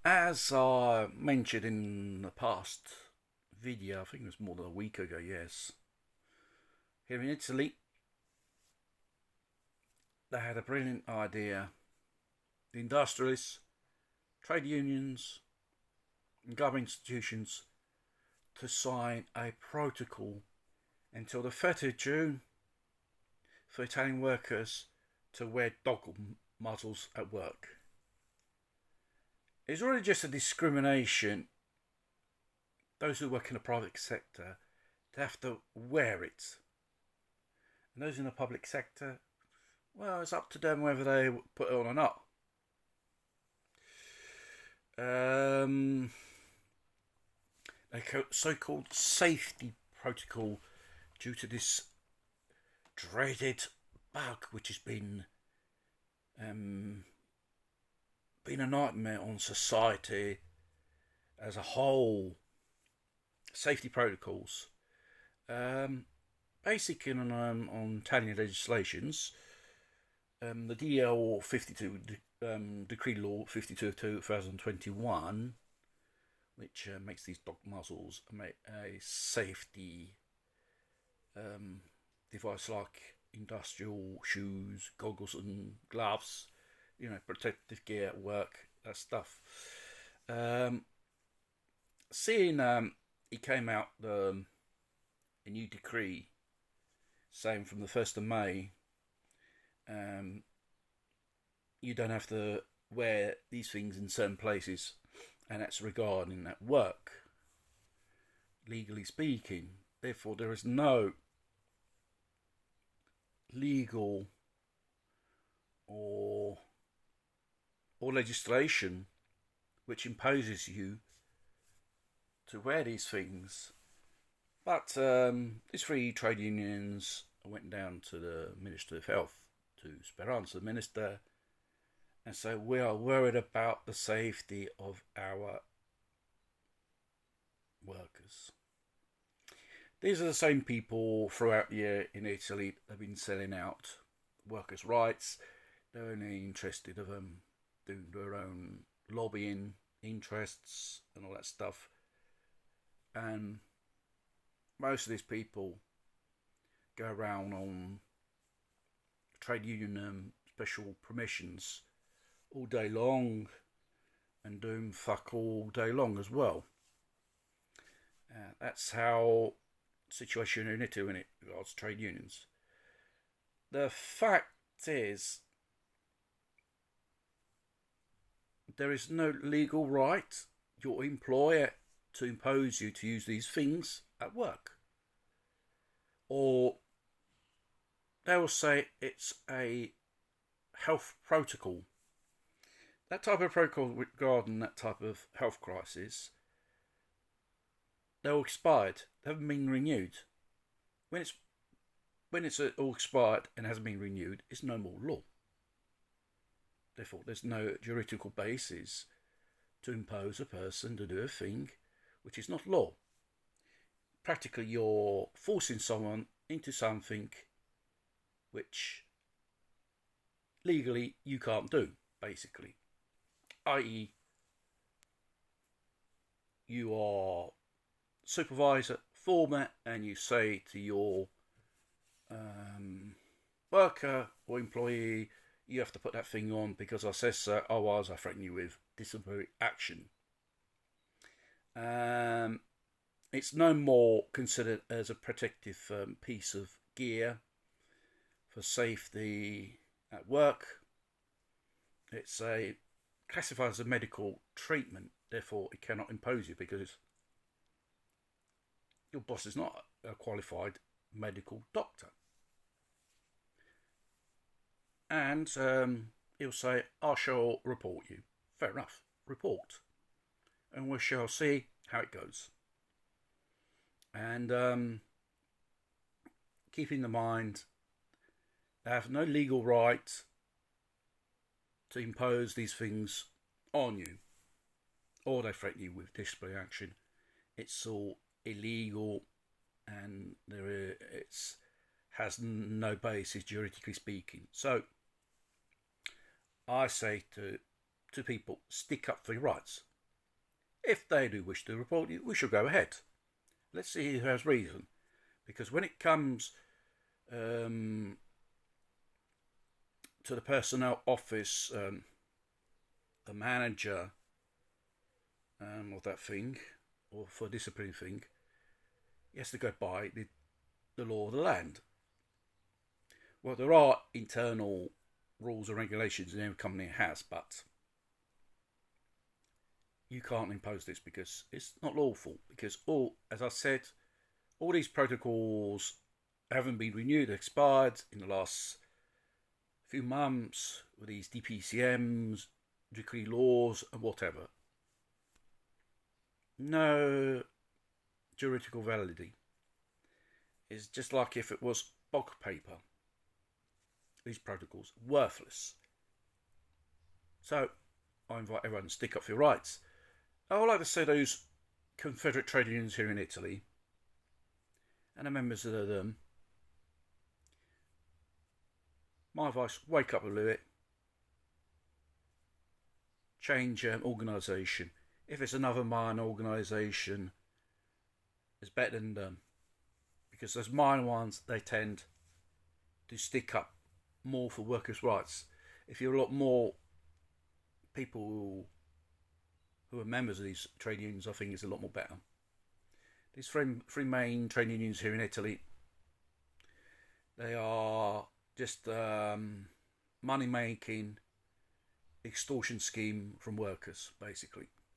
As I mentioned in the past video, I think it was more than a week ago, yes, here in Italy, they had a brilliant idea. The industrialists, trade unions, and government institutions to sign a protocol until the 30th of June for Italian workers to wear dog muzzles at work. It's really just a discrimination. Those who work in the private sector, they have to wear it. And those in the public sector, well, it's up to them whether they put it on or not. A so-called safety protocol due to this dreaded bug, which has been a nightmare on society as a whole. Safety protocols, basically on Italian legislations, the DL 52 Decree Law 52 of 2021, which makes these dog muzzles a safety device like industrial shoes, goggles, and gloves, protective gear at work, that stuff. Seeing it came out a new decree saying from the 1st of May, you don't have to wear these things in certain places, and that's regarding that work, legally speaking. Therefore, there is no legal or legislation which imposes you to wear these things. But these three trade unions went down to the Minister of Health, to Speranza, the Minister, and said, we are worried about the safety of our workers. These are the same people throughout the year in Italy that have been selling out workers' rights. They're only interested in doing their own lobbying interests and all that stuff. And most of these people go around on trade union special permissions all day long and doing fuck all day long as well. That's how the situation in Italy when it regards trade unions. The fact is, there is no legal right your employer to impose you to use these things at work. Or they will say it's a health protocol. That type of protocol regarding that type of health crisis, they're all expired. They haven't been renewed. When it's all expired and hasn't been renewed, it's no more law. Therefore, there's no juridical basis to impose a person to do a thing which is not law. Practically, you're forcing someone into something which legally you can't do, basically. I.e., you are supervisor, foreman, and you say to your worker or employee, you have to put that thing on because I said so, otherwise I threaten you with disciplinary action. It's no more considered as a protective piece of gear for safety at work. It's classified as a medical treatment, therefore it cannot impose you because your boss is not a qualified medical doctor. And he'll say, I shall report you. Fair enough, report. And we shall see how it goes. And keep in mind, they have no legal right to impose these things on you, or they threaten you with disciplinary action. It's all illegal, and it has no basis juridically speaking. So I say to people, stick up for your rights. If they do wish to report you, we shall go ahead. Let's see who has reason. Because when it comes to the personnel office, the manager, or that thing, or for discipline thing, he has to go by the law of the land. Well, there are internal rules and regulations in every company has, but you can't impose this because it's not lawful. Because as I said, all these protocols haven't been renewed, expired in the last few months with these DPCMs, decree laws, and whatever. No juridical validity. It's just like if it was bog paper. These protocols, worthless. So, I invite everyone to stick up for your rights. I would like to say those Confederate trade unions here in Italy, and the members of them, my advice, wake up a little bit. Change organisation. If it's another minor organisation, it's better than them. Because those minor ones, they tend to stick up more for workers' rights. If you're a lot more people who are members of these trade unions, I think it's a lot more better. These three main trade unions here in Italy, they are just money-making extortion scheme from workers, basically.